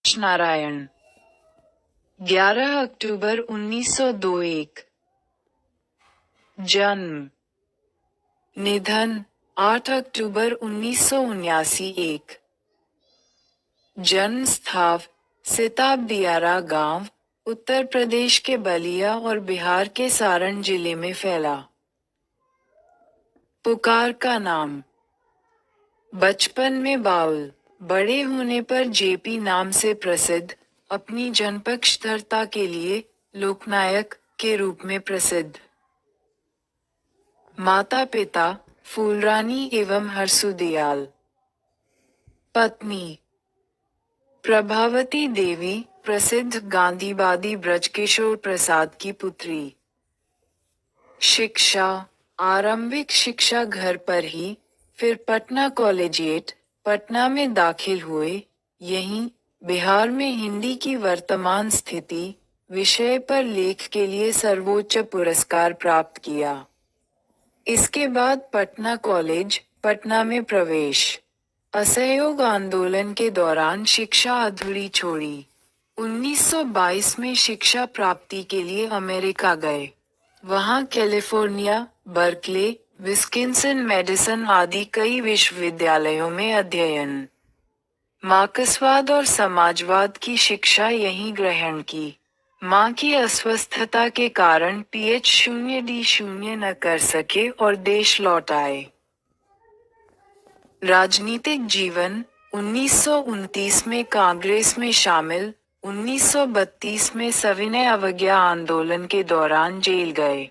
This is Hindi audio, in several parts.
नारायण 11 अक्टूबर 1902 जन्म निधन 8 अक्टूबर 1979 जन्म स्थान सिताब दियारा गांव उत्तर प्रदेश के बलिया और बिहार के सारण जिले में फैला। पुकार का नाम बचपन में बाउल, बड़े होने पर जेपी नाम से प्रसिद्ध, अपनी जनपक्षधरता के लिए लोकनायक के रूप में प्रसिद्ध। माता पिता फूलरानी एवं हरसुदयाल। पत्नी प्रभावती देवी, प्रसिद्ध गांधीवादी ब्रजकिशोर प्रसाद की पुत्री। शिक्षा आरंभिक शिक्षा घर पर ही, फिर पटना कॉलेजिएट पटना में दाखिल हुए। यहीं बिहार में हिंदी की वर्तमान स्थिति विषय पर लेख के लिए सर्वोच्च पुरस्कार प्राप्त किया। इसके बाद पटना कॉलेज पटना में प्रवेश। असहयोग आंदोलन के दौरान शिक्षा अधूरी छोड़ी। 1922 में शिक्षा प्राप्ति के लिए अमेरिका गए। वहां कैलिफोर्निया, बर्कले, विस्कॉन्सिन मेडिसन आदि कई विश्वविद्यालयों में अध्ययन। मार्क्सवाद और समाजवाद की शिक्षा यहीं ग्रहण की। मां की अस्वस्थता के कारण PhD न कर सके और देश लौट आए। राजनीतिक जीवन 1929 में कांग्रेस में शामिल, 1932 में सविनय अवज्ञा आंदोलन के दौरान जेल गए।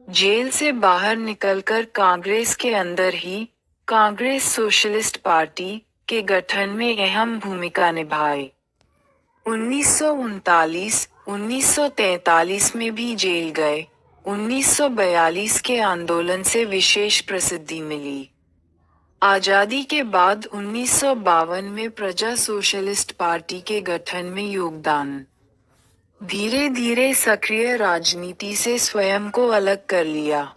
जेल से बाहर निकलकर कांग्रेस के अंदर ही कांग्रेस सोशलिस्ट पार्टी के गठन में अहम भूमिका निभाई। 1939, 1943 में भी जेल गए। 1942 के आंदोलन से विशेष प्रसिद्धि मिली। आजादी के बाद 1952 में प्रजा सोशलिस्ट पार्टी के गठन में योगदान। धीरे धीरे सक्रिय राजनीति से स्वयं को अलग कर लिया।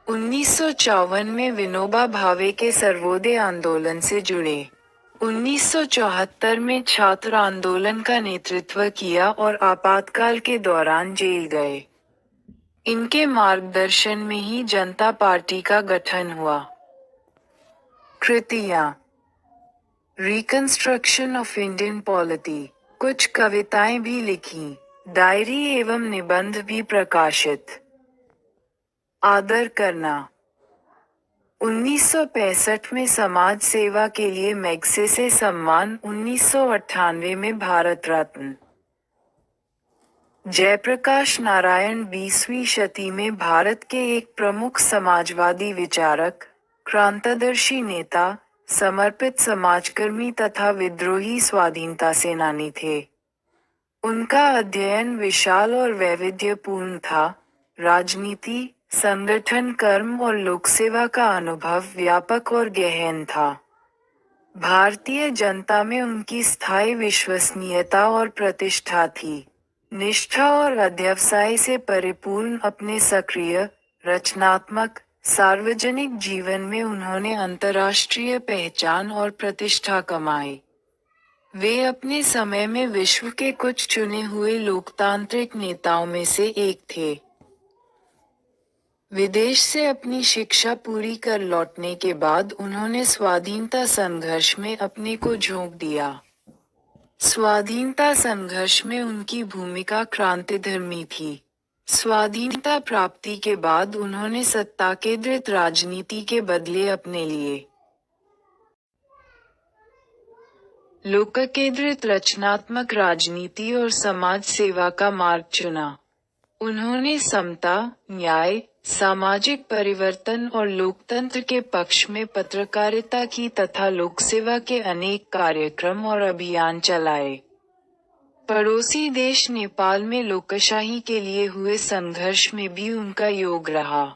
1954 में विनोबा भावे के सर्वोदय आंदोलन से जुड़े। 1974 में छात्र आंदोलन का नेतृत्व किया और आपातकाल के दौरान जेल गए। इनके मार्गदर्शन में ही जनता पार्टी का गठन हुआ। कृतियां रिकंस्ट्रक्शन ऑफ इंडियन पॉलिटी, कुछ कविताएं भी लिखीं, डायरी एवं निबंध भी प्रकाशित। आदर करना 1965 में समाज सेवा के लिए मैग्सेसे सम्मान, 1998 में भारत रत्न। जयप्रकाश नारायण 20वीं शती में भारत के एक प्रमुख समाजवादी विचारक, क्रांतिदर्शी नेता, समर्पित समाजकर्मी तथा विद्रोही स्वाधीनता सेनानी थे। उनका अध्ययन विशाल और वैविध्यपूर्ण था। राजनीति, संगठन कर्म और लोकसेवा का अनुभव व्यापक और गहन था। भारतीय जनता में उनकी स्थायी विश्वसनीयता और प्रतिष्ठा थी। निष्ठा और अध्यवसाय से परिपूर्ण अपने सक्रिय, रचनात्मक, सार्वजनिक जीवन में उन्होंने अंतर्राष्ट्रीय पहचान और प्रतिष्ठा कमाई। वे अपने समय में विश्व के कुछ चुने हुए लोकतांत्रिक नेताओं में से एक थे। विदेश से अपनी शिक्षा पूरी कर लौटने के बाद उन्होंने स्वाधीनता संघर्ष में अपने को झोंक दिया। स्वाधीनता संघर्ष में उनकी भूमिका क्रांतिधर्मी थी। स्वाधीनता प्राप्ति के बाद उन्होंने सत्ता केंद्रित राजनीति के बदले अपने लिए लोक केंद्रित रचनात्मक राजनीति और समाज सेवा का मार्ग चुना। उन्होंने समता, न्याय, सामाजिक परिवर्तन और लोकतंत्र के पक्ष में पत्रकारिता की तथा लोकसेवा के अनेक कार्यक्रम और अभियान चलाए। पड़ोसी देश नेपाल में लोकशाही के लिए हुए संघर्ष में भी उनका योग रहा।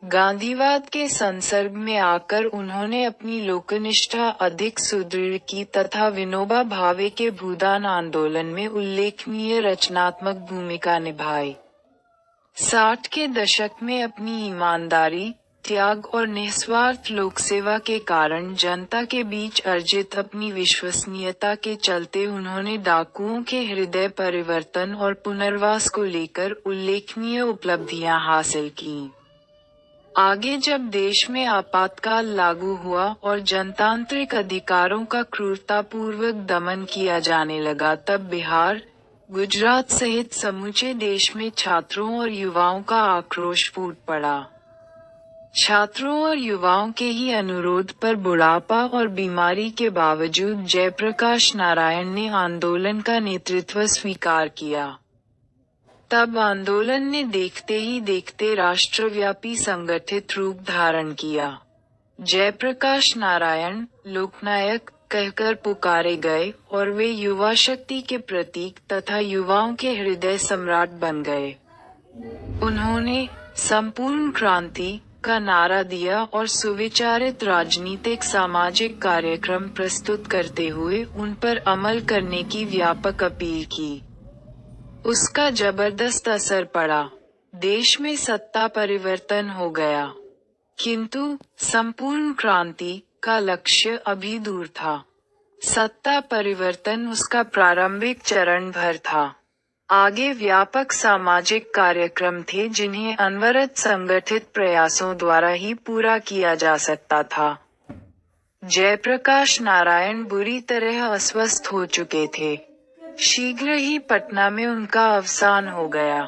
गांधीवाद के संसर्ग में आकर उन्होंने अपनी लोकनिष्ठा अधिक सुदृढ़ की तथा विनोबा भावे के भूदान आंदोलन में उल्लेखनीय रचनात्मक भूमिका निभाई। 60 के दशक में अपनी ईमानदारी, त्याग और निस्वार्थ लोकसेवा के कारण जनता के बीच अर्जित अपनी विश्वसनीयता के चलते उन्होंने डाकुओं के हृदय परिवर्तन और पुनर्वास को लेकर उल्लेखनीय उपलब्धियां हासिल की। आगे जब देश में आपातकाल लागू हुआ और जनतांत्रिक अधिकारों का क्रूरतापूर्वक दमन किया जाने लगा, तब बिहार, गुजरात सहित समूचे देश में छात्रों और युवाओं का आक्रोश फूट पड़ा। छात्रों और युवाओं के ही अनुरोध पर बुढ़ापा और बीमारी के बावजूद जयप्रकाश नारायण ने आंदोलन का नेतृत्व स्वीकार किया। तब आंदोलन ने देखते ही देखते राष्ट्रव्यापी संगठित रूप धारण किया। जयप्रकाश नारायण लोकनायक कहकर पुकारे गए और वे युवा शक्ति के प्रतीक तथा युवाओं के हृदय सम्राट बन गए। उन्होंने संपूर्ण क्रांति का नारा दिया और सुविचारित राजनीतिक सामाजिक कार्यक्रम प्रस्तुत करते हुए उन पर अमल करने की व्यापक अपील की। उसका जबरदस्त असर पड़ा। देश में सत्ता परिवर्तन हो गया, किंतु संपूर्ण क्रांति का लक्ष्य अभी दूर था। सत्ता परिवर्तन उसका प्रारंभिक चरण भर था। आगे व्यापक सामाजिक कार्यक्रम थे जिन्हें अनवरत संगठित प्रयासों द्वारा ही पूरा किया जा सकता था। जयप्रकाश नारायण बुरी तरह अस्वस्थ हो चुके थे। शीघ्र ही पटना में उनका अवसान हो गया।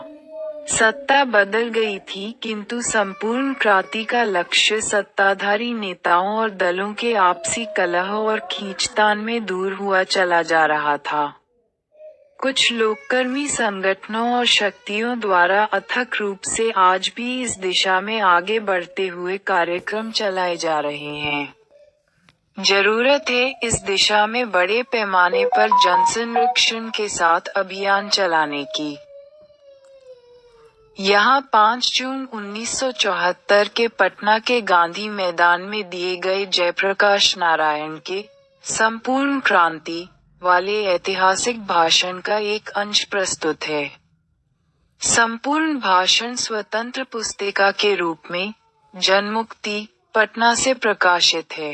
सत्ता बदल गई थी, किंतु संपूर्ण क्रांति का लक्ष्य सत्ताधारी नेताओं और दलों के आपसी कलह और खींचतान में दूर हुआ चला जा रहा था। कुछ लोककर्मी संगठनों और शक्तियों द्वारा अथक रूप से आज भी इस दिशा में आगे बढ़ते हुए कार्यक्रम चलाए जा रहे हैं। जरूरत है इस दिशा में बड़े पैमाने पर जनसंरक्षण के साथ अभियान चलाने की। यहाँ 5 जून 1974 के पटना के गांधी मैदान में दिए गए जयप्रकाश नारायण के संपूर्ण क्रांति वाले ऐतिहासिक भाषण का एक अंश प्रस्तुत है। संपूर्ण भाषण स्वतंत्र पुस्तिका के रूप में जनमुक्ति पटना से प्रकाशित है।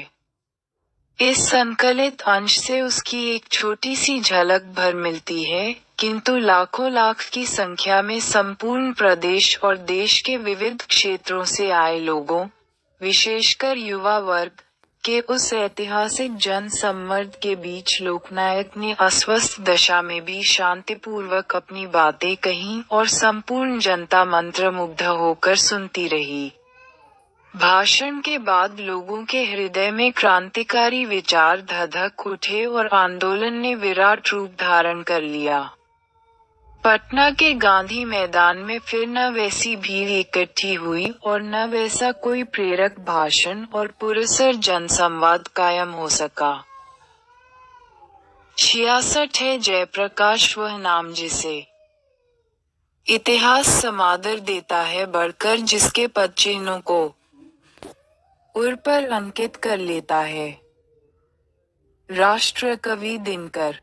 इस संकलित अंश से उसकी एक छोटी सी झलक भर मिलती है, किंतु लाखों लाख की संख्या में संपूर्ण प्रदेश और देश के विविध क्षेत्रों से आए लोगों, विशेषकर युवा वर्ग के उस ऐतिहासिक जन सम्मर्द के बीच लोकनायक ने अस्वस्थ दशा में भी शांतिपूर्वक अपनी बातें कहीं और संपूर्ण जनता मंत्रमुग्ध होकर सुनती रही। भाषण के बाद लोगों के हृदय में क्रांतिकारी विचार धधक उठे और आंदोलन ने विराट रूप धारण कर लिया। पटना के गांधी मैदान में फिर न वैसी भीड़ इकट्ठी हुई और न वैसा कोई प्रेरक भाषण और पुरस्सर जनसंवाद कायम हो सका। 66 है जयप्रकाश वह नाम जिसे इतिहास समादर देता है बढ़कर, जिसके पदचिन्हों को उर पर अंकित कर लेता है। राष्ट्रकवि दिनकर।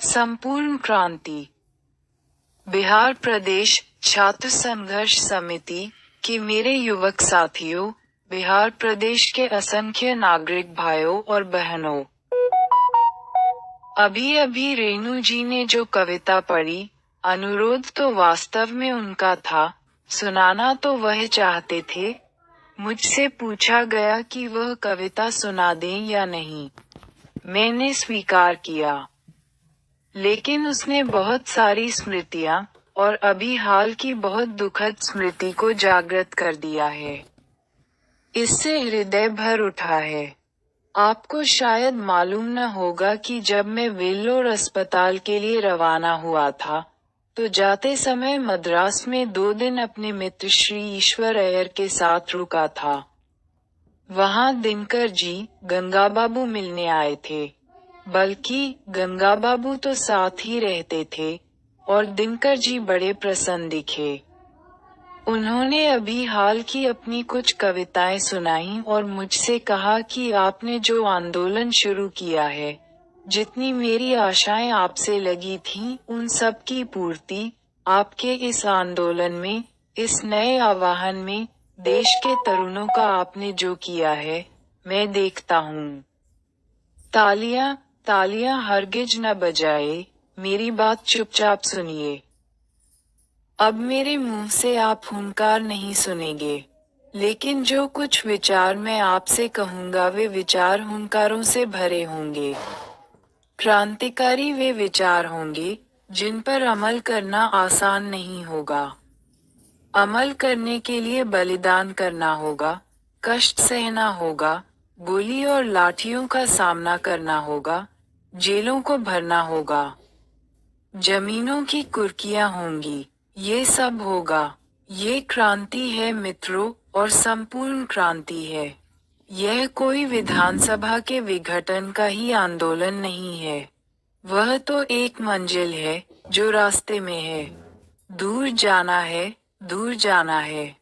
संपूर्ण क्रांति। बिहार प्रदेश छात्र संघर्ष समिति के मेरे युवक साथियों, बिहार प्रदेश के असंख्य नागरिक भाइयों और बहनों, अभी अभी रेणु जी ने जो कविता पढ़ी, अनुरोध तो वास्तव में उनका था, सुनाना तो वह चाहते थे। मुझसे पूछा गया कि वह कविता सुना दें या नहीं। मैंने स्वीकार किया, लेकिन उसने बहुत सारी स्मृतियां और अभी हाल की बहुत दुखद स्मृति को जागृत कर दिया है। इससे हृदय भर उठा है। आपको शायद मालूम न होगा कि जब मैं वेल्लोर अस्पताल के लिए रवाना हुआ था, तो जाते समय मद्रास में 2 दिन अपने मित्र श्री ईश्वर अय्यर के साथ रुका था। वहां दिनकर जी गंगाबाबू मिलने आए थे, बल्कि गंगाबाबू तो साथ ही रहते थे, और दिनकर जी बड़े प्रसन्न दिखे। उन्होंने अभी हाल की अपनी कुछ कविताएं सुनाई और मुझसे कहा कि आपने जो आंदोलन शुरू किया है, जितनी मेरी आशाएं आपसे लगी थीं, उन सब की पूर्ति आपके इस आंदोलन में, इस नए आह्वान में, देश के तरुणों का आपने जो किया है, मैं देखता हूँ। तालियां, तालियां हरगिज न बजाए, मेरी बात चुपचाप सुनिए। अब मेरे मुंह से आप हुंकार नहीं सुनेंगे, लेकिन जो कुछ विचार मैं आपसे कहूंगा वे विचार हुंकारों से भरे होंगे। क्रांतिकारी वे विचार होंगे, जिन पर अमल करना आसान नहीं होगा। अमल करने के लिए बलिदान करना होगा, कष्ट सहना होगा, गोली और लाठियों का सामना करना होगा, जेलों को भरना होगा, जमीनों की कुर्कियां होंगी, ये सब होगा। ये क्रांति है मित्रों, और संपूर्ण क्रांति है। यह कोई विधानसभा के विघटन का ही आंदोलन नहीं है। वह तो एक मंजिल है, जो रास्ते में है। दूर जाना है, दूर जाना है।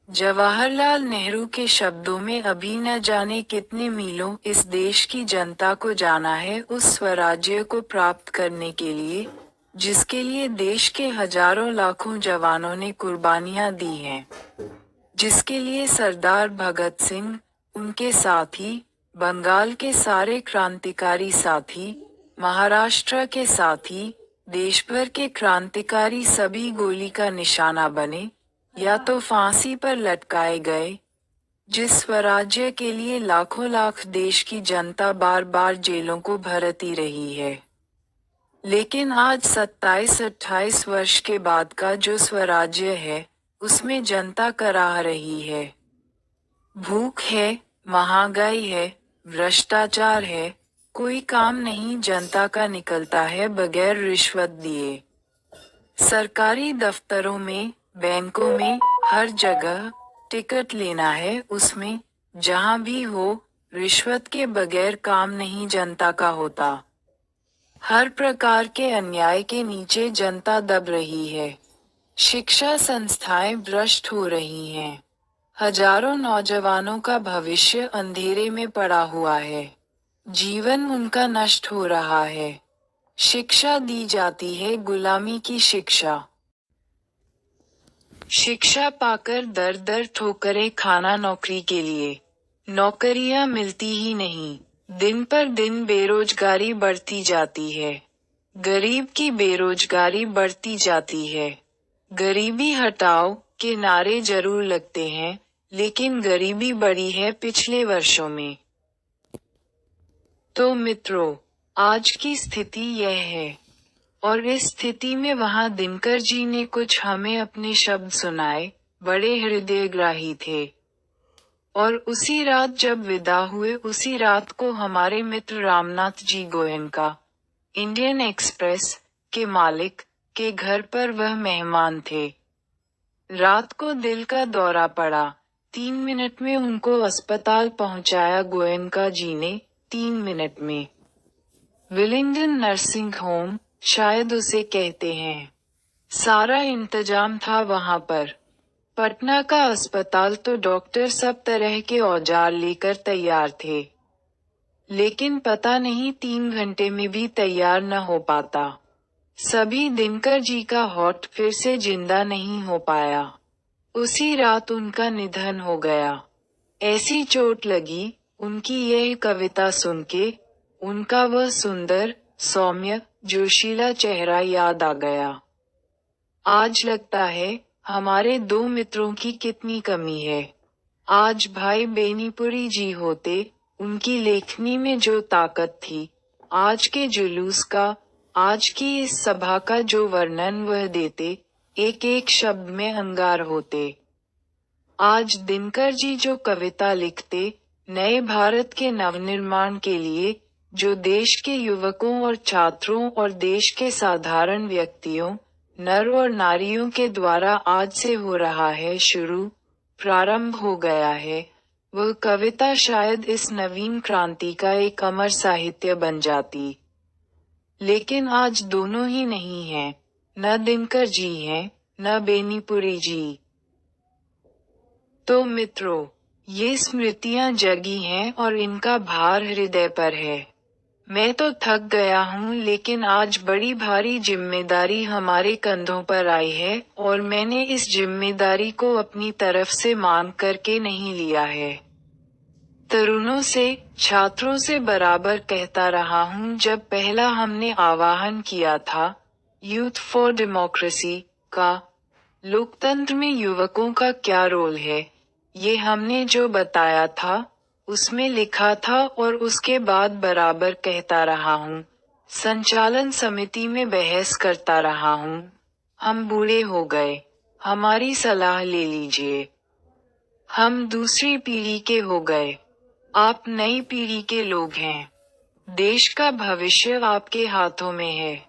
जवाहरलाल नेहरू के शब्दों में अभी न जाने कितने मीलों इस देश की जनता को जाना है उस स्वराज्य को प्राप्त करने के लिए, जिसके लिए देश के हजारों लाखों जवानों ने कुर्बानियां दी हैं। जिसके लिए सरदार भगत सिंह, उनके साथी, बंगाल के सारे क्रांतिकारी साथी, महाराष्ट्र के साथी, देश भर के क्रांतिकारी सभी गोली का निशाना बने, या तो फांसी पर लटकाए गए। जिस स्वराज्य के लिए लाखों लाख देश की जनता बार बार जेलों को भरती रही है। लेकिन आज 27-28 वर्ष के बाद का जो स्वराज्य है, उसमें जनता कराह रही है। भूख है, महंगाई है, भ्रष्टाचार है, कोई काम नहीं जनता का निकलता है बगैर रिश्वत दिए। सरकारी दफ्तरों में, बैंकों में, हर जगह टिकट लेना है, उसमें जहां भी हो, रिश्वत के बगैर काम नहीं जनता का होता। हर प्रकार के अन्याय के नीचे जनता दब रही है। शिक्षा संस्थाएं भ्रष्ट हो रही हैं। हजारों नौजवानों का भविष्य अंधेरे में पड़ा हुआ है। जीवन उनका नष्ट हो रहा है। शिक्षा दी जाती है गुलामी की शिक्षा। शिक्षा पाकर दर दर ठोकरें खाना नौकरी के लिए। नौकरियां मिलती ही नहीं। दिन पर दिन बेरोजगारी बढ़ती जाती है। गरीब की बेरोजगारी बढ़ती जाती है। गरीबी हटाओ के नारे जरूर लगते हैं, लेकिन गरीबी बढ़ी है पिछले वर्षों में। तो मित्रों, आज की स्थिति यह है। और इस स्थिति में वहां दिनकर जी ने कुछ हमें अपने शब्द सुनाए, बड़े हृदयग्राही थे। और उसी रात जब विदा हुए, उसी रात को हमारे मित्र रामनाथ जी गोयनका, इंडियन एक्सप्रेस के मालिक, के घर पर वह मेहमान थे। रात को दिल का दौरा पड़ा। 3 मिनट में उनको अस्पताल पहुंचाया गोयनका जी ने, 3 मिनट में। विलिंगडन नर्सिंग होम, शायद उसे कहते हैं। सारा इंतजाम था वहां पर। पटना का अस्पताल तो डॉक्टर सब तरह के औजार लेकर तैयार थे। लेकिन पता नहीं 3 घंटे में भी तैयार न हो पाता। सभी दिनकर जी का हॉट फिर से जिंदा नहीं हो पाया। उसी रात उनका निधन हो गया। ऐसी चोट लगी, उनकी यह कविता सुन के, उनका वह सुंदर, सौम्य, जोशीला चेहरा याद आ गया। आज लगता है, हमारे 2 मित्रों की कितनी कमी है। आज भाई बेनीपुरी जी होते, उनकी लेखनी में जो ताकत थी, आज के जुलूस का, आज की इस सभा का जो वर्णन वह देते, एक एक शब्द में अंगार होते। आज दिनकर जी जो कविता लिखते, नए भारत के नवनिर्माण के लिए, जो देश के युवकों और छात्रों और देश के साधारण व्यक्तियों, नर और नारियों के द्वारा आज से हो रहा है शुरू, प्रारंभ हो गया है, वह कविता शायद इस नवीन क्रांति का एक अमर साहित्य बन जाती। लेकिन आज दोनों ही नहीं हैं, न दिनकर जी हैं, न बेनीपुरी जी। तो मित्रों, ये स्मृतियां जगी हैं और इनका भार हृदय पर है। मैं तो थक गया हूँ, लेकिन आज बड़ी भारी जिम्मेदारी हमारे कंधों पर आई है और मैंने इस जिम्मेदारी को अपनी तरफ से मांग करके नहीं लिया है। तरुणों से, छात्रों से बराबर कहता रहा हूँ जब पहला हमने आह्वान किया था, यूथ फॉर डेमोक्रेसी का, लोकतंत्र में युवकों का क्या रोल है, ये हमने जो बताया था, उसमें लिखा था और उसके बाद बराबर कहता रहा हूँ, संचालन समिति में बहस करता रहा हूँ, हम बूढ़े हो गए, हमारी सलाह ले लीजिए। हम दूसरी पीढ़ी के हो गए, आप नई पीढ़ी के लोग हैं। देश का भविष्य आपके हाथों में है।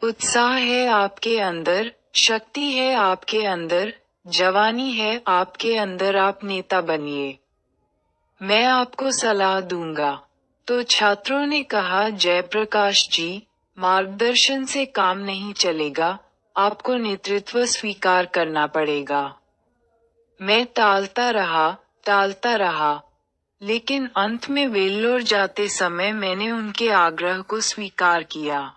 उत्साह है आपके अंदर, शक्ति है आपके अंदर, जवानी है आपके अंदर, आप नेता बनिए। मैं आपको सलाह दूंगा। तो छात्रों ने कहा, जयप्रकाश जी, मार्गदर्शन से काम नहीं चलेगा, आपको नेतृत्व स्वीकार करना पड़ेगा। मैं टालता रहा, लेकिन अंत में वेल्लोर जाते समय मैंने उनके आग्रह को स्वीकार किया।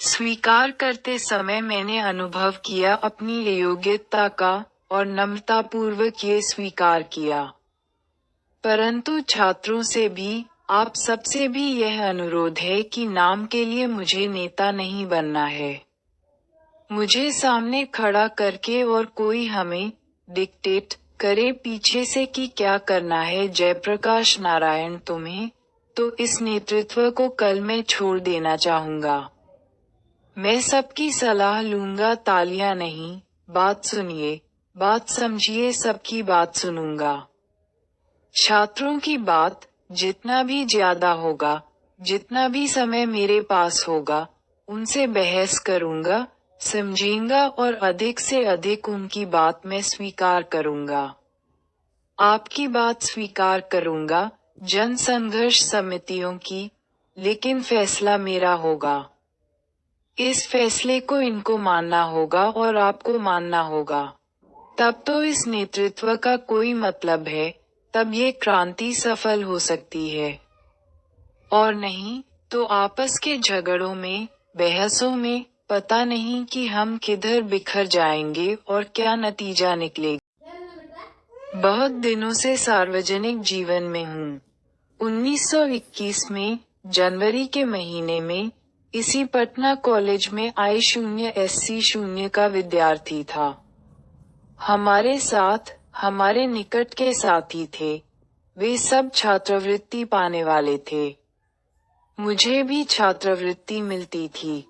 स्वीकार करते समय मैंने अनुभव किया अपनी अयोग्यता का और नम्रतापूर्वक ये स्वीकार किया। परंतु छात्रों से भी, आप सबसे भी यह अनुरोध है कि नाम के लिए मुझे नेता नहीं बनना है। मुझे सामने खड़ा करके और कोई हमें डिक्टेट करे पीछे से कि क्या करना है जयप्रकाश नारायण तुम्हें, तो इस नेतृत्व को कल मैं छोड़ देना चाहूंगा। मैं सबकी सलाह लूंगा, तालियां नहीं, बात सुनिए, बात समझिए, सबकी बात सुनूंगा। छात्रों की बात, जितना भी ज्यादा होगा, जितना भी समय मेरे पास होगा, उनसे बहस करूंगा, समझूंगा और अधिक से अधिक उनकी बात मैं स्वीकार करूंगा। आपकी बात स्वीकार करूंगा, जन संघर्ष समितियों की, लेकिन फैसला मेरा होगा। इस फैसले को इनको मानना होगा और आपको मानना होगा। तब तो इस नेतृत्व का कोई मतलब है, तब ये क्रांति सफल हो सकती है। और नहीं, तो आपस के झगड़ों में, बहसों में, पता नहीं कि हम किधर बिखर जाएंगे और क्या नतीजा निकलेगा। बहुत दिनों से सार्वजनिक जीवन में हूँ। 1921 में, जनवरी के महीने में, इसी पटना कॉलेज में I0SC0 का विद्यार्थी था। हमारे साथ, हमारे निकट के साथी थे। वे सब छात्रवृत्ति पाने वाले थे। मुझे भी छात्रवृत्ति मिलती थी।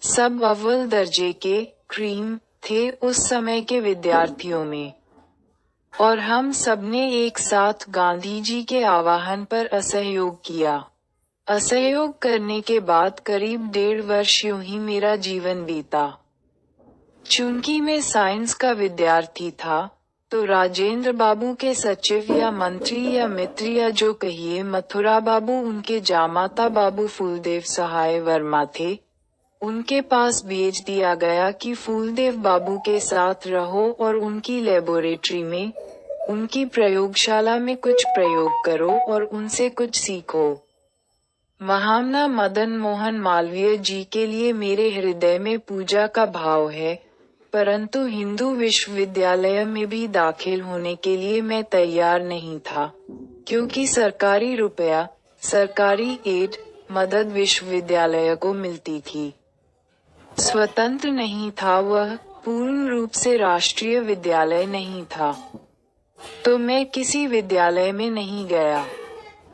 सब अव्वल दर्जे के, क्रीम, थे उस समय के विद्यार्थियों में। और हम सबने एक साथ गांधी जी के आह्वान पर असहयोग किया। असहयोग करने के बाद करीब 1.5 वर्ष यूं ही मेरा जीवन बीता। चूंकि मैं साइंस का विद्यार्थी था, तो राजेंद्र बाबू के सचिव या मंत्री या मित्र या जो कहिए मथुरा बाबू उनके जामाता बाबू फूलदेव सहाय वर्मा थे, उनके पास भेज दिया गया कि फूलदेव बाबू के साथ रहो और उनकी लेबोरेटरी में, उनकी प्रयोगशाला में कुछ प्रयोग करो और उनसे कुछ सीखो। महामना मदन मोहन मालवीय जी के लिए मेरे हृदय में पूजा का भाव है, परंतु हिंदू विश्वविद्यालय में भी दाखिल होने के लिए मैं तैयार नहीं था, क्योंकि सरकारी रुपया, सरकारी एड, मदद विश्वविद्यालय को मिलती थी। स्वतंत्र नहीं था वह, पूर्ण रूप से राष्ट्रीय विद्यालय नहीं था। तो मैं किसी विद्यालय में नहीं गया।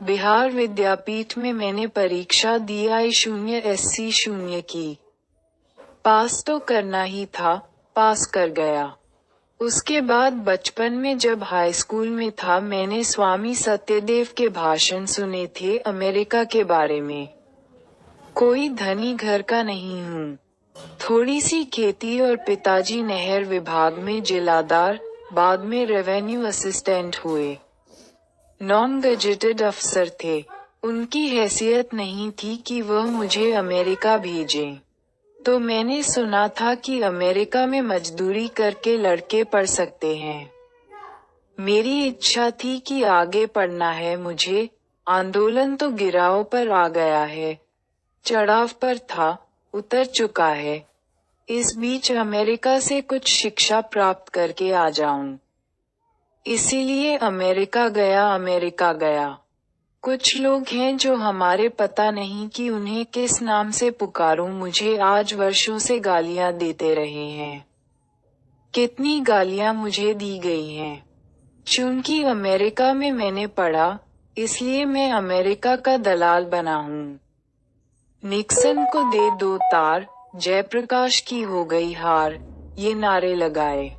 बिहार विद्यापीठ में मैंने परीक्षा दी I0SC0 की। पास तो करना ही था, पास कर गया। उसके बाद बचपन में जब हाई स्कूल में था मैंने स्वामी सत्यदेव के भाषण सुने थे अमेरिका के बारे में। कोई धनी घर का नहीं हूँ। थोड़ी सी खेती और पिताजी नहर विभाग में जिलादार, बाद में रेवेन्यू असिस्टेंट हुए। नॉन गजेटेड अफसर थे। उनकी हैसियत नहीं थी कि वह मुझे अमेरिका भेजें। तो मैंने सुना था कि अमेरिका में मजदूरी करके लड़के पढ़ सकते हैं। मेरी इच्छा थी कि आगे पढ़ना है मुझे, आंदोलन तो गिराव पर आ गया है, चढ़ाव पर था, उतर चुका है। इस बीच अमेरिका से कुछ शिक्षा प्राप्त करके आ जाऊं। इसीलिए अमेरिका गया। कुछ लोग हैं जो हमारे पता नहीं कि उन्हें किस नाम से पुकारूं, मुझे आज वर्षों से गालियां देते रहे हैं। कितनी गालियां मुझे दी गई हैं। चूंकि अमेरिका में मैंने पढ़ा, इसलिए मैं अमेरिका का दलाल बना हूँ। निक्सन को दे दो तार, जयप्रकाश की हो गई हार, ये नारे लगाए।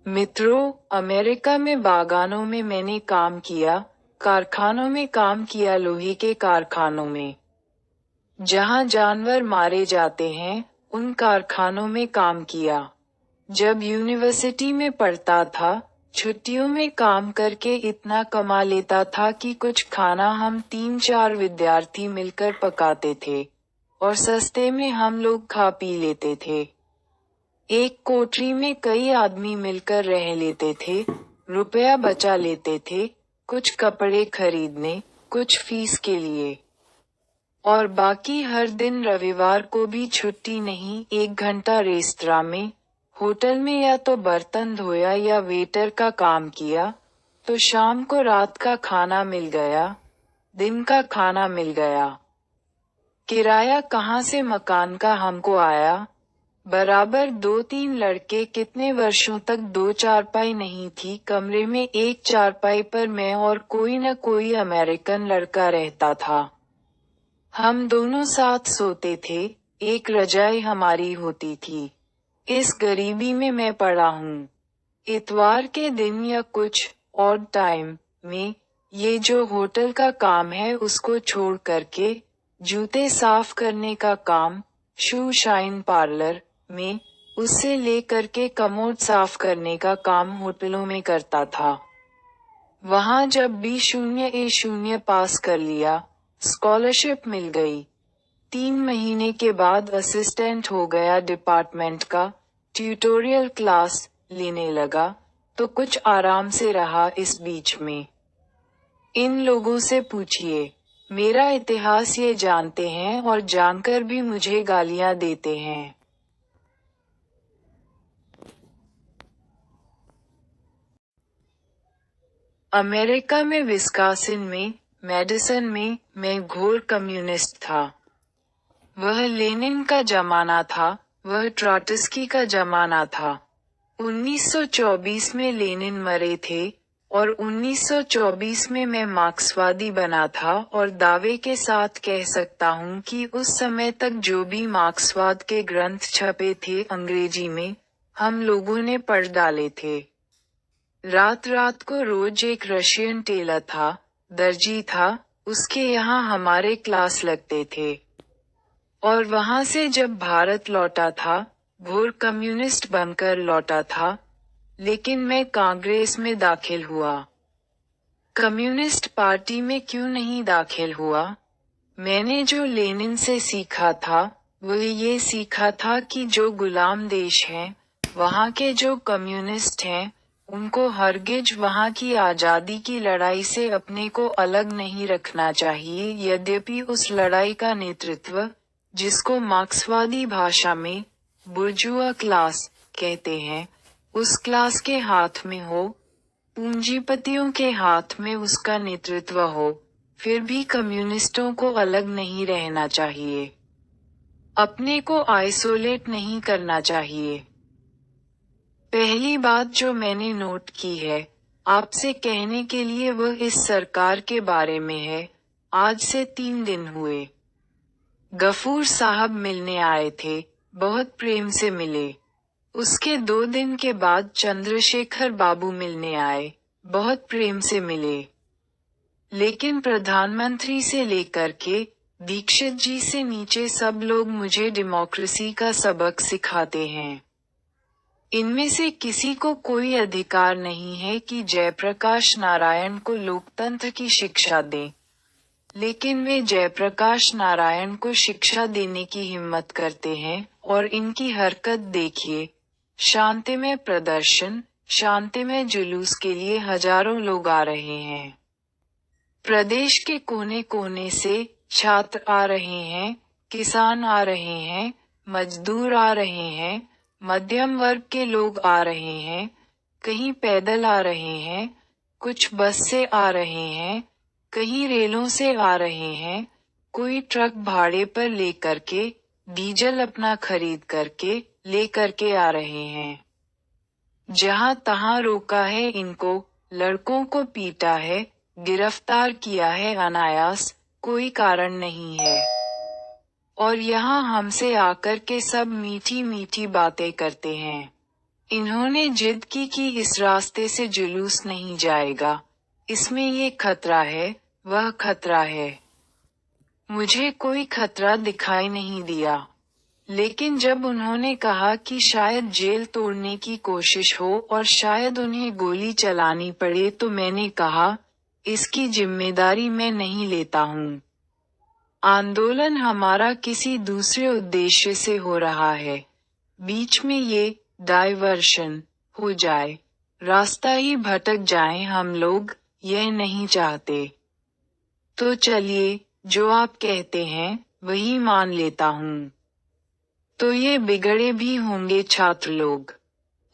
मित्रों, अमेरिका में बागानों में मैंने काम किया, कारखानों में काम किया, लोहे के कारखानों में। जहां जानवर मारे जाते हैं, उन कारखानों में काम किया। जब यूनिवर्सिटी में पढ़ता था, छुट्टियों में काम करके इतना कमा लेता था कि कुछ खाना हम 3-4 विद्यार्थी मिलकर पकाते थे, और सस्ते में हम लोग खा पी लेते थे। एक कोठरी में कई आदमी मिलकर रह लेते थे, रुपया बचा लेते थे, कुछ कपड़े खरीदने, कुछ फीस के लिए। और बाकी हर दिन रविवार को भी छुट्टी नहीं, 1 घंटा रेस्तरां में, होटल में या तो बर्तन धोया या वेटर का काम किया, तो शाम को रात का खाना मिल गया, दिन का खाना मिल गया। किराया कहाँ से मकान का हमको आया? बराबर 2-3 लड़के। कितने वर्षों तक 2 चारपाई नहीं थी, कमरे में एक चारपाई पर मैं और कोई न कोई अमेरिकन लड़का रहता था। हम दोनों साथ सोते थे, एक रजाई हमारी होती थी। इस गरीबी में मैं पड़ा हूँ। इतवार के दिन या कुछ ऑड टाइम में, ये जो होटल का काम है उसको छोड़ करके, जूते साफ करने का काम, शू शाइन पार्लर में, उससे ले करके कमोड साफ करने का काम होटलों में करता था। वहाँ जब B0A0 पास कर लिया, स्कॉलरशिप मिल गई। 3 महीने के बाद असिस्टेंट हो गया डिपार्टमेंट का, ट्यूटोरियल क्लास लेने लगा, तो कुछ आराम से रहा इस बीच में। इन लोगों से पूछिए, मेरा इतिहास ये जानते हैं और जानकर भी मुझे गालियां देते हैं। अमेरिका में विस्कासिन में, मेडिसन में, मैं घोर कम्युनिस्ट था। वह लेनिन का जमाना था, वह ट्रॉट्स्की का जमाना था। 1924 में लेनिन मरे थे, और 1924 में मैं मार्क्सवादी बना था, और दावे के साथ कह सकता हूँ कि उस समय तक जो भी मार्क्सवाद के ग्रंथ छपे थे अंग्रेजी में, हम लोगों ने पढ़ डाले थे। रात रात को रोज एक रशियन टेलर था, दर्जी था, उसके यहाँ हमारे क्लास लगते थे। और वहाँ से जब भारत लौटा था, घोर कम्युनिस्ट बनकर लौटा था, लेकिन मैं कांग्रेस में दाखिल हुआ। कम्युनिस्ट पार्टी में क्यों नहीं दाखिल हुआ? मैंने जो लेनिन से सीखा था, वह ये सीखा था कि जो गुलाम देश हैं, वहाँ के जो कम्युनिस्ट हैं, उनको हरगिज वहाँ की आज़ादी की लड़ाई से अपने को अलग नहीं रखना चाहिए, यद्यपि उस लड़ाई का नेतृत्व, जिसको मार्क्सवादी भाषा में बुर्जुआ क्लास कहते हैं, उस क्लास के हाथ में हो, पूंजीपतियों के हाथ में उसका नेतृत्व हो, फिर भी कम्युनिस्टों को अलग नहीं रहना चाहिए। अपने को आइसोलेट नहीं करना चाहिए। पहली बात जो मैंने नोट की है, आपसे कहने के लिए वह इस सरकार के बारे में है। आज से 3 दिन हुए। गफूर साहब मिलने आए थे, बहुत प्रेम से मिले। उसके 2 दिन के बाद चंद्रशेखर बाबू मिलने आए, बहुत प्रेम से मिले। लेकिन प्रधानमंत्री से लेकर के दीक्षित जी से नीचे सब लोग मुझे डेमोक्रेसी का सबक सिखाते हैं। इनमें से किसी को कोई अधिकार नहीं है कि जयप्रकाश नारायण को लोकतंत्र की शिक्षा दें, लेकिन वे जयप्रकाश नारायण को शिक्षा देने की हिम्मत करते हैं, और इनकी हरकत देखिए। शांतिमय प्रदर्शन, शांतिमय जुलूस के लिए हजारों लोग आ रहे हैं। प्रदेश के कोने कोने से छात्र आ रहे हैं, किसान आ रहे हैं, मजदूर आ रहे हैं, मध्यम वर्ग के लोग आ रहे हैं, कहीं पैदल आ रहे हैं, कुछ बस से आ रहे हैं, कहीं रेलों से आ रहे हैं, कोई ट्रक भाड़े पर लेकर के, डीजल अपना खरीद करके लेकर के आ रहे हैं। जहां तहां रोका है इनको, लड़कों को पीटा है, गिरफ्तार किया है अनायास, कोई कारण नहीं है। और यहाँ हमसे आकर के सब मीठी मीठी बातें करते हैं। इन्होंने जिद की कि इस रास्ते से जुलूस नहीं जाएगा, इसमें ये खतरा है, वह खतरा है। मुझे कोई खतरा दिखाई नहीं दिया। लेकिन जब उन्होंने कहा कि शायद जेल तोड़ने की कोशिश हो और शायद उन्हें गोली चलानी पड़े, तो मैंने कहा, इसकी जिम्मेदारी मैं नहीं लेता हूँ। आंदोलन हमारा किसी दूसरे उद्देश्य से हो रहा है। बीच में ये डाइवर्शन हो जाए, रास्ता ही भटक जाए हम लोग, यह नहीं चाहते। तो चलिए, जो आप कहते हैं वही मान लेता हूँ। तो ये बिगड़े भी होंगे छात्र लोग।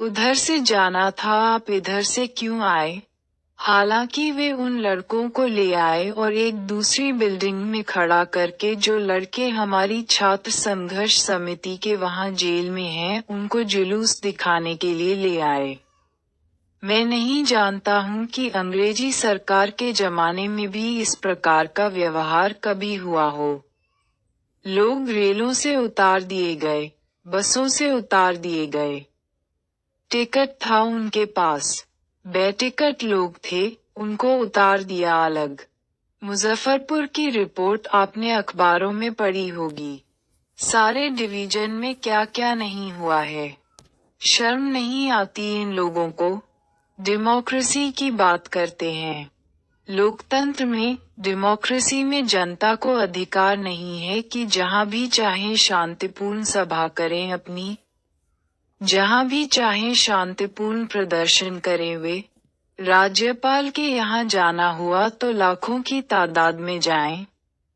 उधर से जाना था, आप इधर से क्यों आए? हालांकि वे उन लड़कों को ले आए और एक दूसरी बिल्डिंग में खड़ा करके जो लड़के हमारी छात्र संघर्ष समिति के वहां जेल में हैं, उनको जुलूस दिखाने के लिए ले आए। मैं नहीं जानता हूं कि अंग्रेजी सरकार के जमाने में भी इस प्रकार का व्यवहार कभी हुआ हो। लोग रेलों से उतार दिए गए, बसों से उतार दिए गए। टिकट था उनके पास, बेटिकट लोग थे, उनको उतार दिया अलग। मुजफ्फरपुर की रिपोर्ट आपने अखबारों में पढ़ी होगी। सारे डिवीजन में क्या क्या नहीं हुआ है। शर्म नहीं आती इन लोगों को? डेमोक्रेसी की बात करते हैं। लोकतंत्र में, डेमोक्रेसी में जनता को अधिकार नहीं है कि जहां भी चाहे शांतिपूर्ण सभा करें अपनी, जहां भी चाहे शांतिपूर्ण प्रदर्शन करें वे। राज्यपाल के यहाँ जाना हुआ तो लाखों की तादाद में जाएं,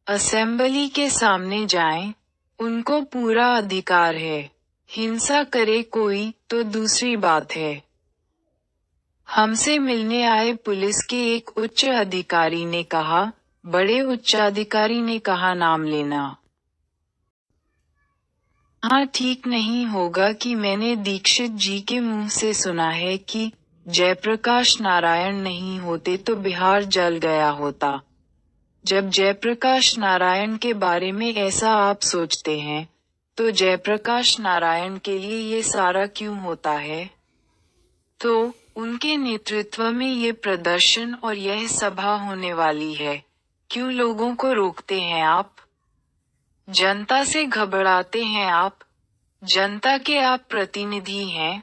असेंबली के सामने जाएं, उनको पूरा अधिकार है। हिंसा करे कोई तो दूसरी बात है। हमसे मिलने आए पुलिस के एक उच्च अधिकारी ने कहा, बड़े उच्चाधिकारी ने कहा नाम लेना। हाँ, ठीक नहीं होगा कि मैंने दीक्षित जी के मुंह से सुना है कि जयप्रकाश नारायण नहीं होते तो बिहार जल गया होता। जब जयप्रकाश नारायण के बारे में ऐसा आप सोचते हैं, तो जयप्रकाश नारायण के लिए ये सारा क्यों होता है? तो उनके नेतृत्व में ये प्रदर्शन और यह सभा होने वाली है। क्यों लोगों को रोकते हैं आप? जनता से घबराते हैं आप? जनता के आप प्रतिनिधि हैं।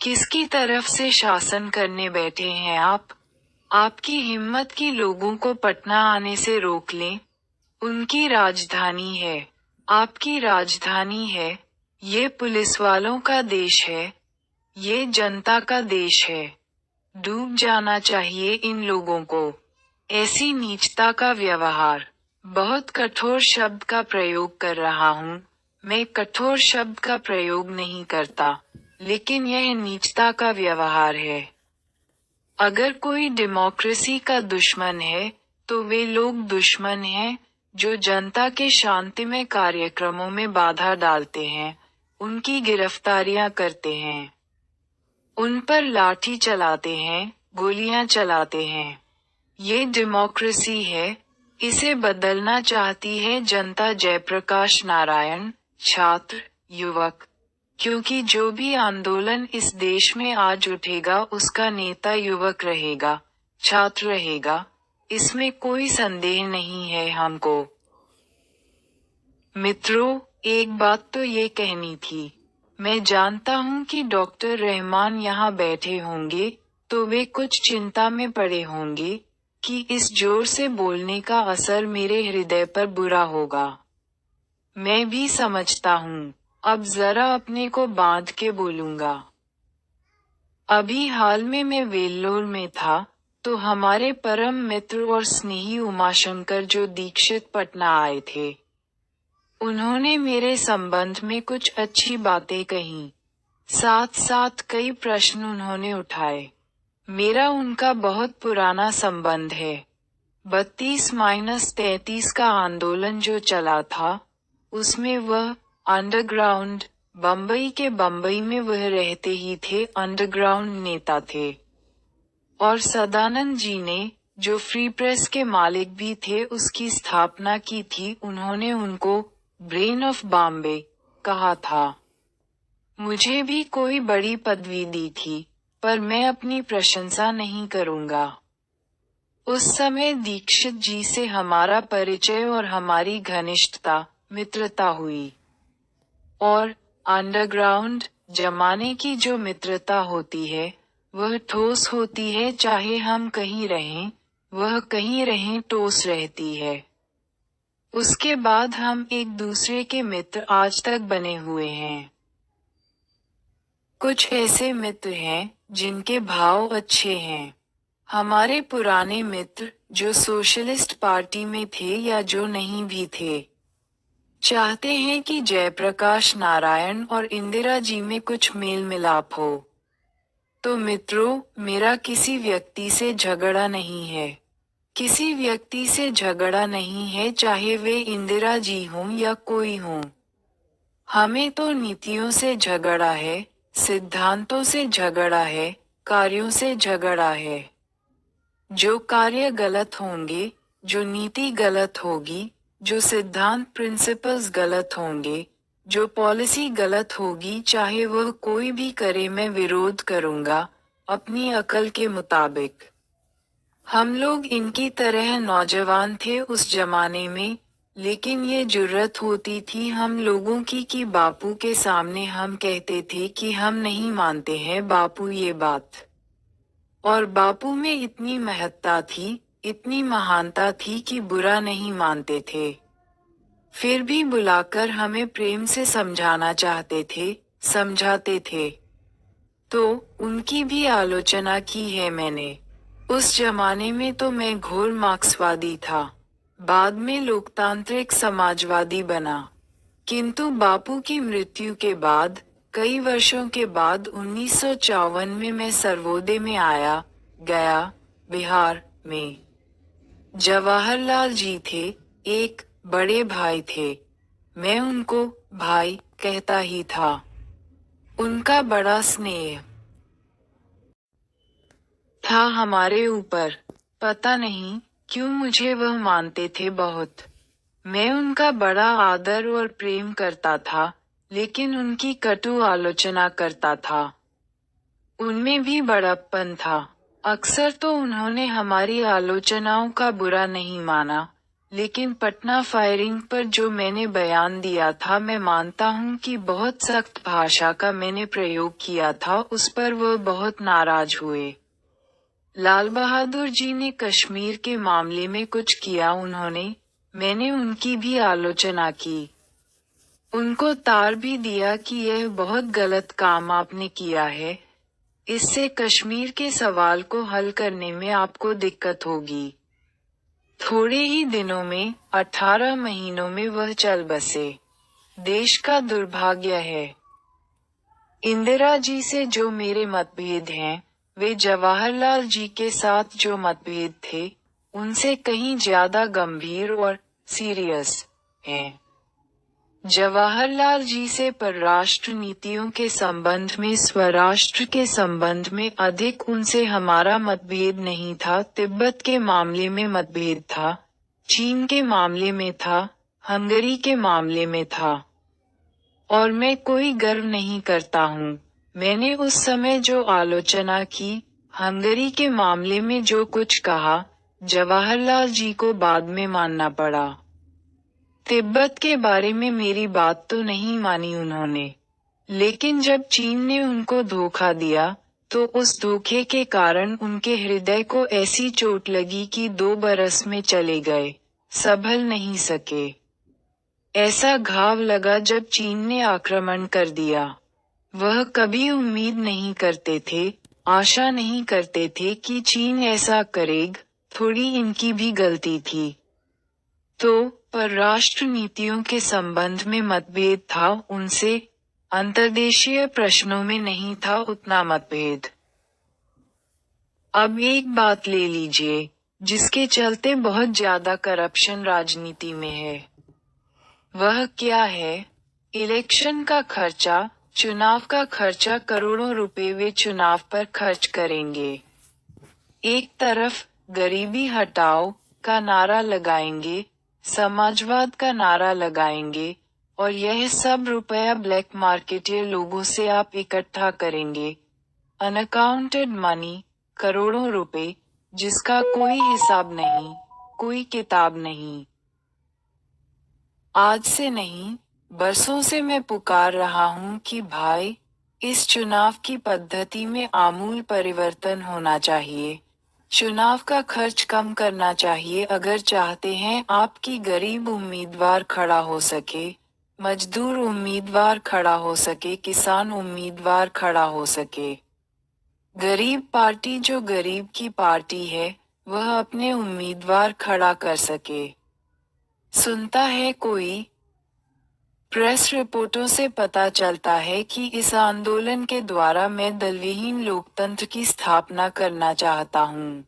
किसकी तरफ से शासन करने बैठे हैं आप? आपकी हिम्मत की लोगों को पटना आने से रोक लें। उनकी राजधानी है, आपकी राजधानी है। ये पुलिस वालों का देश है, ये जनता का देश है। डूब जाना चाहिए इन लोगों को। ऐसी नीचता का व्यवहार। बहुत कठोर शब्द का प्रयोग कर रहा हूँ, मैं कठोर शब्द का प्रयोग नहीं करता, लेकिन यह नीचता का व्यवहार है। अगर कोई डेमोक्रेसी का दुश्मन है, तो वे लोग दुश्मन हैं, जो जनता के शांतिमय कार्यक्रमों में बाधा डालते हैं, उनकी गिरफ्तारियां करते हैं, उन पर लाठी चलाते हैं, गोलियां चलाते हैं। ये डेमोक्रेसी है, इसे बदलना चाहती है जनता। जयप्रकाश नारायण, छात्र, युवक। क्योंकि जो भी आंदोलन इस देश में आज उठेगा उसका नेता युवक रहेगा, छात्र रहेगा, इसमें कोई संदेह नहीं है हमको। मित्रों, एक बात तो ये कहनी थी। मैं जानता हूँ कि डॉक्टर रहमान यहाँ बैठे होंगे, तो वे कुछ चिंता में पड़े होंगे कि इस जोर से बोलने का असर मेरे हृदय पर बुरा होगा। मैं भी समझता हूँ। अब जरा अपने को बांध के बोलूंगा। अभी हाल में मैं वेल्लोर में था, तो हमारे परम मित्र और स्नेही उमाशंकर जो दीक्षित पटना आए थे, उन्होंने मेरे संबंध में कुछ अच्छी बातें कही। साथ साथ कई प्रश्न उन्होंने उठाए। मेरा उनका बहुत पुराना संबंध है। 32-33 का आंदोलन जो चला था, उसमें वह अंडरग्राउंड बम्बई में वह रहते ही थे, अंडरग्राउंड नेता थे। और सदानंद जी ने, जो फ्री प्रेस के मालिक भी थे, उसकी स्थापना की थी। उन्होंने उनको ब्रेन ऑफ बॉम्बे कहा था। मुझे भी कोई बड़ी पदवी दी थी, पर मैं अपनी प्रशंसा नहीं करूंगा। उस समय दीक्षित जी से हमारा परिचय और हमारी घनिष्ठता, मित्रता हुई। और अंडरग्राउंड जमाने की जो मित्रता होती है, वह ठोस होती है। चाहे हम कहीं रहें, वह कहीं रहें, ठोस रहती है। उसके बाद हम एक दूसरे के मित्र आज तक बने हुए हैं। कुछ ऐसे मित्र हैं जिनके भाव अच्छे हैं। हमारे पुराने मित्र जो सोशलिस्ट पार्टी में थे या जो नहीं भी थे, चाहते हैं कि जयप्रकाश नारायण और इंदिरा जी में कुछ मेल मिलाप हो। तो मित्रों, मेरा किसी व्यक्ति से झगड़ा नहीं है। किसी व्यक्ति से झगड़ा नहीं है, चाहे वे इंदिरा जी हों या कोई हों। हमें तो नीतियों से झगड़ा है, सिद्धांतों से झगड़ा है, कार्यों से झगड़ा है। जो कार्य गलत होंगे, जो नीति गलत होगी, जो सिद्धांत प्रिंसिपल्स गलत होंगे, जो पॉलिसी गलत होगी, चाहे वह कोई भी करे, मैं विरोध करूंगा, अपनी अकल के मुताबिक। हम लोग इनकी तरह नौजवान थे उस जमाने में, लेकिन ये जुर्रत होती थी हम लोगों की कि बापू के सामने हम कहते थे कि हम नहीं मानते हैं बापू ये बात। और बापू में इतनी महत्ता थी, इतनी महानता थी कि बुरा नहीं मानते थे। फिर भी बुलाकर हमें प्रेम से समझाना चाहते थे, समझाते थे। तो उनकी भी आलोचना की है मैंने। उस जमाने में तो मैं घोर मार्क्सवादी था, बाद में लोकतांत्रिक समाजवादी बना। किंतु बापू की मृत्यु के बाद, कई वर्षों के बाद 1954 में मैं सर्वोदय में आया, गया, बिहार में। जवाहरलाल जी थे, एक बड़े भाई थे। मैं उनको भाई कहता ही था। उनका बड़ा स्नेह था हमारे ऊपर। पता नहीं क्यों मुझे वह मानते थे बहुत। मैं उनका बड़ा आदर और प्रेम करता था, लेकिन उनकी कटु आलोचना करता था। उनमें भी बड़प्पन था। अक्सर तो उन्होंने हमारी आलोचनाओं का बुरा नहीं माना, लेकिन पटना फायरिंग पर जो मैंने बयान दिया था, मैं मानता हूँ कि बहुत सख्त भाषा का मैंने प्रयोग किया था, उस पर वह बहुत नाराज हुए। लाल बहादुर जी ने कश्मीर के मामले में कुछ किया मैंने उनकी भी आलोचना की। उनको तार भी दिया कि यह बहुत गलत काम आपने किया है। इससे कश्मीर के सवाल को हल करने में आपको दिक्कत होगी। थोड़े ही दिनों में, 18 महीनों में वह चल बसे। देश का दुर्भाग्य है। इंदिरा जी से जो मेरे मतभेद हैं, वे जवाहरलाल जी के साथ जो मतभेद थे, उनसे कहीं ज्यादा गंभीर और सीरियस हैं। जवाहरलाल जी से परराष्ट्र नीतियों के संबंध में, स्वराष्ट्र के संबंध में अधिक उनसे हमारा मतभेद नहीं था। तिब्बत के मामले में मतभेद था, चीन के मामले में था, हंगरी के मामले में था। और मैं कोई गर्व नहीं करता हूँ। मैंने उस समय जो आलोचना की, हंगरी के मामले में जो कुछ कहा, जवाहरलाल जी को बाद में मानना पड़ा। तिब्बत के बारे में मेरी बात तो नहीं मानी उन्होंने। लेकिन जब चीन ने उनको धोखा दिया, तो उस धोखे के कारण उनके हृदय को ऐसी चोट लगी कि 2 बरस में चले गए, संभल नहीं सके। ऐसा घाव लगा जब चीन ने आक्रमण कर दिया। वह कभी उम्मीद नहीं करते थे, आशा नहीं करते थे कि चीन ऐसा करेगा, थोड़ी इनकी भी गलती थी। तो परराष्ट्र नीतियों के संबंध में मतभेद था उनसे, अंतर्देशीय प्रश्नों में नहीं था उतना मतभेद। अब एक बात ले लीजिए, जिसके चलते बहुत ज्यादा करप्शन राजनीति में है। वह क्या है? इलेक्शन का खर्चा, चुनाव का खर्चा। करोड़ों रुपए वे चुनाव पर खर्च करेंगे। एक तरफ गरीबी हटाओ का नारा लगाएंगे, समाजवाद का नारा लगाएंगे, और यह सब रुपया ब्लैक मार्केटियर लोगों से आप इकट्ठा करेंगे। अनअकाउंटेड मनी, करोड़ों रुपए, जिसका कोई हिसाब नहीं, कोई किताब नहीं। आज से नहीं, बरसों से मैं पुकार रहा हूँ कि भाई, इस चुनाव की पद्धति में आमूल परिवर्तन होना चाहिए। चुनाव का खर्च कम करना चाहिए अगर चाहते हैं आपकी गरीब उम्मीदवार खड़ा हो सके, मजदूर उम्मीदवार खड़ा हो सके, किसान उम्मीदवार खड़ा हो सके। गरीब पार्टी जो गरीब की पार्टी है, वह अपने उम्मीदवार खड़ा कर सके। सुनता है कोई? प्रेस रिपोर्टों से पता चलता है कि इस आंदोलन के द्वारा मैं दलविहीन लोकतंत्र की स्थापना करना चाहता हूँ।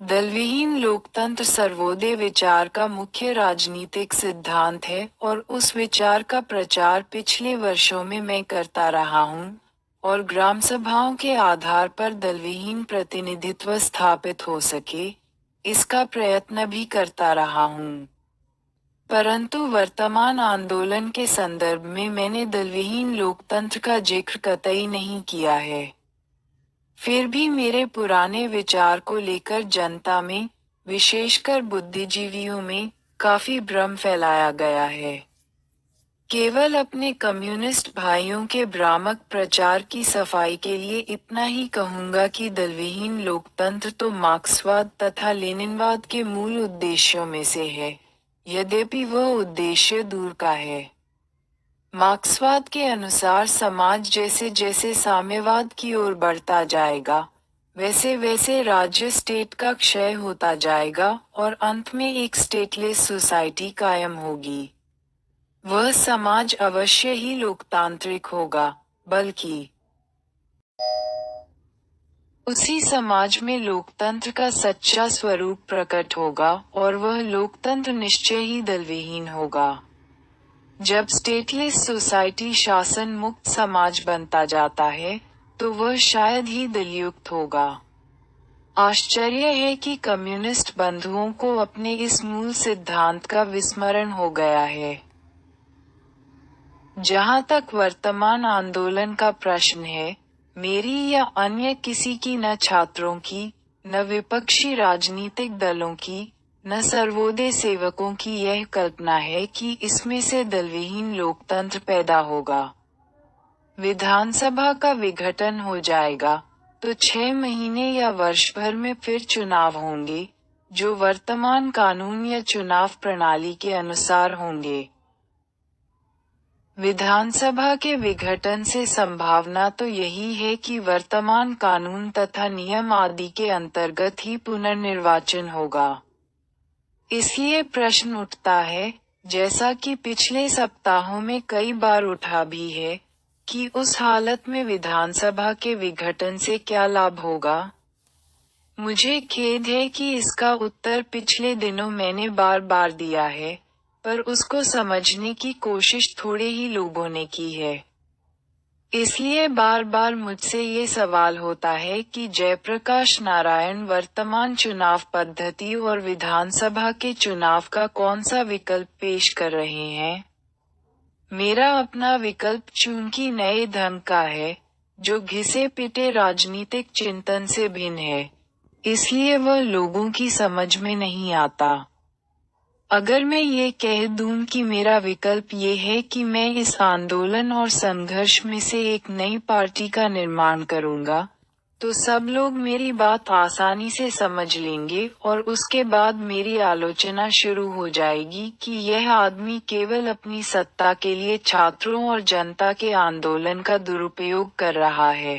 दलविहीन लोकतंत्र सर्वोदय विचार का मुख्य राजनीतिक सिद्धांत है और उस विचार का प्रचार पिछले वर्षों में मैं करता रहा हूँ, और ग्राम सभाओं के आधार पर दलविहीन प्रतिनिधित्व स्थापित हो सके, इसका प्रयत्न भी करता रहा हूँ। परंतु वर्तमान आंदोलन के संदर्भ में मैंने दलविहीन लोकतंत्र का जिक्र कतई नहीं किया है। फिर भी मेरे पुराने विचार को लेकर जनता में, विशेषकर बुद्धिजीवियों में, काफी भ्रम फैलाया गया है। केवल अपने कम्युनिस्ट भाइयों के भ्रामक प्रचार की सफाई के लिए इतना ही कहूंगा कि दलविहीन लोकतंत्र तो मार्क्सवाद तथा लेनिनवाद के मूल उद्देश्यों में से है, यद्यपि वह उद्देश्य दूर का है। मार्क्सवाद के अनुसार समाज जैसे जैसे साम्यवाद की ओर बढ़ता जाएगा, वैसे वैसे राज्य स्टेट का क्षय होता जाएगा और अंत में एक स्टेटलेस सोसाइटी कायम होगी। वह समाज अवश्य ही लोकतांत्रिक होगा, बल्कि उसी समाज में लोकतंत्र का सच्चा स्वरूप प्रकट होगा और वह लोकतंत्र निश्चय ही दलविहीन होगा। जब स्टेटलेस सोसाइटी शासन मुक्त समाज बनता जाता है, तो वह शायद ही दलयुक्त होगा। आश्चर्य है कि कम्युनिस्ट बंधुओं को अपने इस मूल सिद्धांत का विस्मरण हो गया है। जहाँ तक वर्तमान आंदोलन का प्रश्न है, मेरी या अन्य किसी की, न छात्रों की, न विपक्षी राजनीतिक दलों की, न सर्वोदय सेवकों की यह कल्पना है कि इसमें से दलविहीन लोकतंत्र पैदा होगा। विधानसभा का विघटन हो जाएगा, तो 6 महीने या वर्ष भर में फिर चुनाव होंगे, जो वर्तमान कानून या चुनाव प्रणाली के अनुसार होंगे। विधानसभा के विघटन से संभावना तो यही है कि वर्तमान कानून तथा नियम आदि के अंतर्गत ही पुनर्निर्वाचन होगा। इसलिए प्रश्न उठता है, जैसा कि पिछले सप्ताहों में कई बार उठा भी है, कि उस हालत में विधानसभा के विघटन से क्या लाभ होगा? मुझे खेद है कि इसका उत्तर पिछले दिनों मैंने बार बार दिया है, पर उसको समझने की कोशिश थोड़े ही लोगों ने की है। इसलिए बार बार मुझसे ये सवाल होता है कि जयप्रकाश नारायण वर्तमान चुनाव पद्धति और विधानसभा के चुनाव का कौन सा विकल्प पेश कर रहे हैं। मेरा अपना विकल्प चूंकि नए ढंग का है, जो घिसे पिटे राजनीतिक चिंतन से भिन्न है, इसलिए वह लोगों की समझ में नहीं आता। अगर मैं ये कह दूं कि मेरा विकल्प ये है कि मैं इस आंदोलन और संघर्ष में से एक नई पार्टी का निर्माण करूंगा, तो सब लोग मेरी बात आसानी से समझ लेंगे और उसके बाद मेरी आलोचना शुरू हो जाएगी कि यह आदमी केवल अपनी सत्ता के लिए छात्रों और जनता के आंदोलन का दुरुपयोग कर रहा है।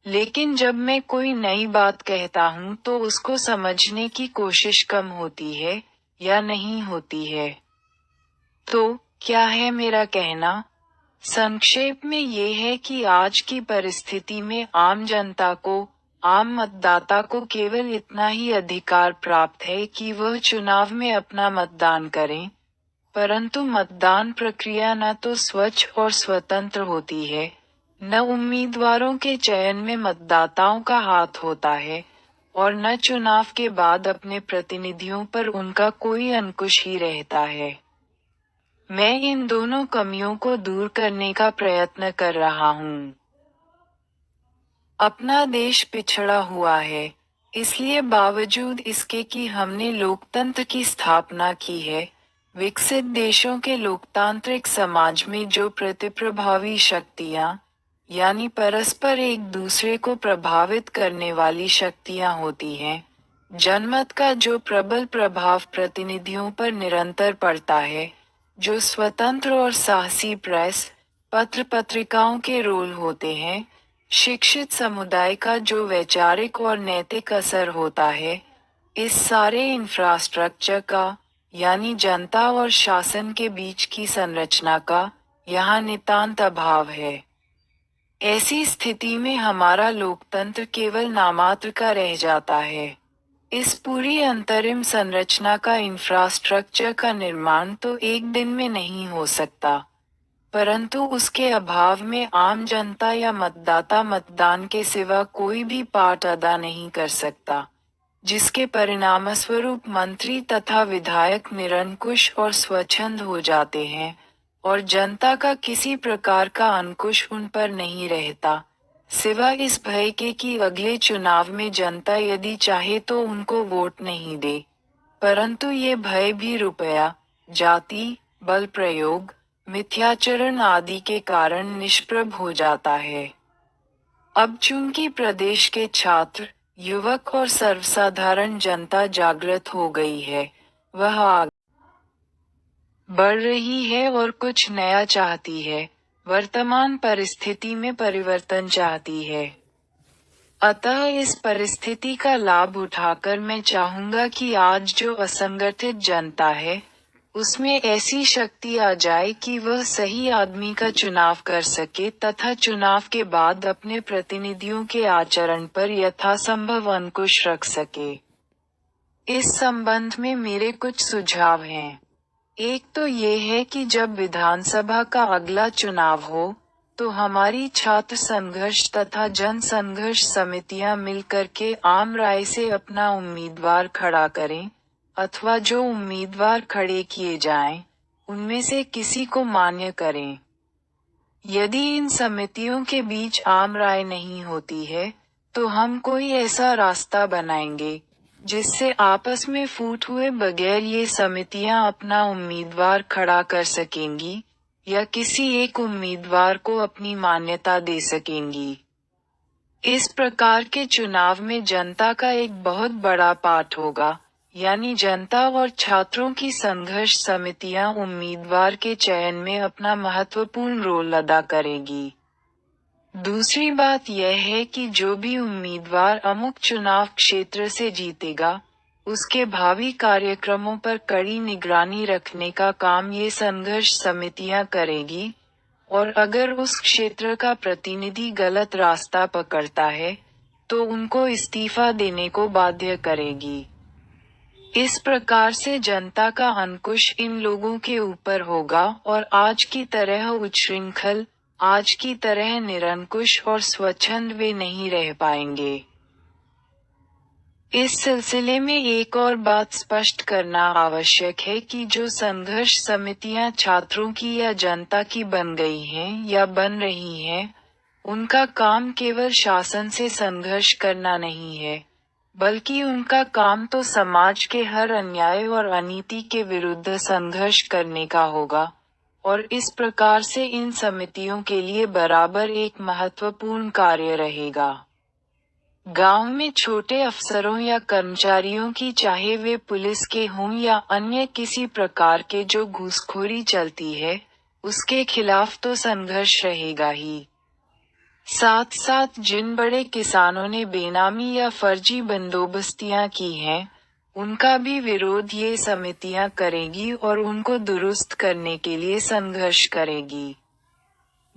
लेकिन जब मैं कोई नई बात कहता हूँ तो उसको समझने की कोशिश कम होती है या नहीं होती है। तो क्या है मेरा कहना? संक्षेप में ये है कि आज की परिस्थिति में आम जनता को, आम मतदाता को केवल इतना ही अधिकार प्राप्त है कि वह चुनाव में अपना मतदान करें, परंतु मतदान प्रक्रिया न तो स्वच्छ और स्वतंत्र होती है, न उम्मीदवारों के चयन में मतदाताओं का हाथ होता है, और न चुनाव के बाद अपने प्रतिनिधियों पर उनका कोई अंकुश ही रहता है। मैं इन दोनों कमियों को दूर करने का प्रयत्न कर रहा हूँ। अपना देश पिछड़ा हुआ है, इसलिए बावजूद इसके कि हमने लोकतंत्र की स्थापना की है, विकसित देशों के लोकतांत्रिक समाज में जो प्रतिप्रभावी शक्तियाँ, यानी परस्पर एक दूसरे को प्रभावित करने वाली शक्तियाँ होती हैं, जनमत का जो प्रबल प्रभाव प्रतिनिधियों पर निरंतर पड़ता है, जो स्वतंत्र और साहसी प्रेस, पत्र पत्रिकाओं के रोल होते हैं, शिक्षित समुदाय का जो वैचारिक और नैतिक असर होता है, इस सारे इंफ्रास्ट्रक्चर का, यानी जनता और शासन के बीच की संरचना का, यहाँ नितांत अभाव है। ऐसी स्थिति में हमारा लोकतंत्र केवल नामात्र का रह जाता है। इस पूरी अंतरिम संरचना का इंफ्रास्ट्रक्चर का निर्माण तो एक दिन में नहीं हो सकता, परंतु उसके अभाव में आम जनता या मतदाता मतदान के सिवा कोई भी पार्ट अदा नहीं कर सकता, जिसके परिणामस्वरूप मंत्री तथा विधायक निरंकुश और स्वच्छंद हो जाते हैं, और जनता का किसी प्रकार का अंकुश उन पर नहीं रहता, सिवाय इस भय के कि अगले चुनाव में जनता यदि चाहे तो उनको वोट नहीं दे, परंतु ये भय भी रुपया, जाति, बल प्रयोग, मिथ्याचरण आदि के कारण निष्प्रभ हो जाता है। अब चूंकि प्रदेश के छात्र, युवक और सर्वसाधारण जनता जागृत हो गई है, वह आगे बढ़ रही है और कुछ नया चाहती है, वर्तमान परिस्थिति में परिवर्तन चाहती है। अतः इस परिस्थिति का लाभ उठाकर मैं चाहूंगा कि आज जो असंगठित जनता है, उसमें ऐसी शक्ति आ जाए कि वह सही आदमी का चुनाव कर सके तथा चुनाव के बाद अपने प्रतिनिधियों के आचरण पर यथासंभव अंकुश रख सके। इस संबंध में मेरे कुछ सुझाव हैं। एक तो ये है कि जब विधानसभा का अगला चुनाव हो, तो हमारी छात्र संघर्ष तथा जन संघर्ष समितियां मिलकर के आम राय से अपना उम्मीदवार खड़ा करें, अथवा जो उम्मीदवार खड़े किए जाएं, उनमें से किसी को मान्य करें। यदि इन समितियों के बीच आम राय नहीं होती है, तो हम कोई ऐसा रास्ता बनाएंगे, जिससे आपस में फूट हुए बगैर ये समितियां अपना उम्मीदवार खड़ा कर सकेंगी, या किसी एक उम्मीदवार को अपनी मान्यता दे सकेंगी। इस प्रकार के चुनाव में जनता का एक बहुत बड़ा पार्ट होगा, यानी जनता और छात्रों की संघर्ष समितियां उम्मीदवार के चयन में अपना महत्वपूर्ण रोल अदा करेगी। दूसरी बात यह है कि जो भी उम्मीदवार अमुक चुनाव क्षेत्र से जीतेगा, उसके भावी कार्यक्रमों पर कड़ी निगरानी रखने का काम ये संघर्ष समितियां करेगी, और अगर उस क्षेत्र का प्रतिनिधि गलत रास्ता पकड़ता है, तो उनको इस्तीफा देने को बाध्य करेगी। इस प्रकार से जनता का अंकुश इन लोगों के ऊपर होगा और आज की तरह उच्छृंखल, आज की तरह निरंकुश और स्वच्छंद वे नहीं रह पाएंगे। इस सिलसिले में एक और बात स्पष्ट करना आवश्यक है कि जो संघर्ष समितियां छात्रों की या जनता की बन गई हैं या बन रही हैं, उनका काम केवल शासन से संघर्ष करना नहीं है, बल्कि उनका काम तो समाज के हर अन्याय और अनीति के विरुद्ध संघर्ष करने का होगा, और इस प्रकार से इन समितियों के लिए बराबर एक महत्वपूर्ण कार्य रहेगा। गांव में छोटे अफसरों या कर्मचारियों की, चाहे वे पुलिस के हों या अन्य किसी प्रकार के, जो घूसखोरी चलती है, उसके खिलाफ तो संघर्ष रहेगा ही। साथ साथ जिन बड़े किसानों ने बेनामी या फर्जी बंदोबस्तियां की हैं, उनका भी विरोध ये समितियां करेगी और उनको दुरुस्त करने के लिए संघर्ष करेगी।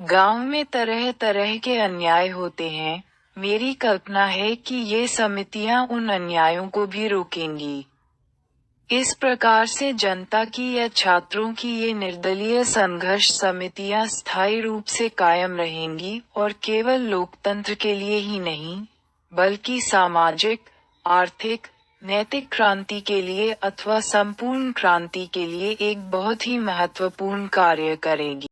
गांव में तरह तरह के अन्याय होते हैं, मेरी कल्पना है कि ये समितियां उन अन्यायों को भी रोकेंगी। इस प्रकार से जनता की या छात्रों की ये निर्दलीय संघर्ष समितियां स्थायी रूप से कायम रहेंगी और केवल लोकतंत्र के लिए ही नहीं, बल्कि सामाजिक, आर्थिक, नैतिक क्रांति के लिए अथवा संपूर्ण क्रांति के लिए एक बहुत ही महत्वपूर्ण कार्य करेगी।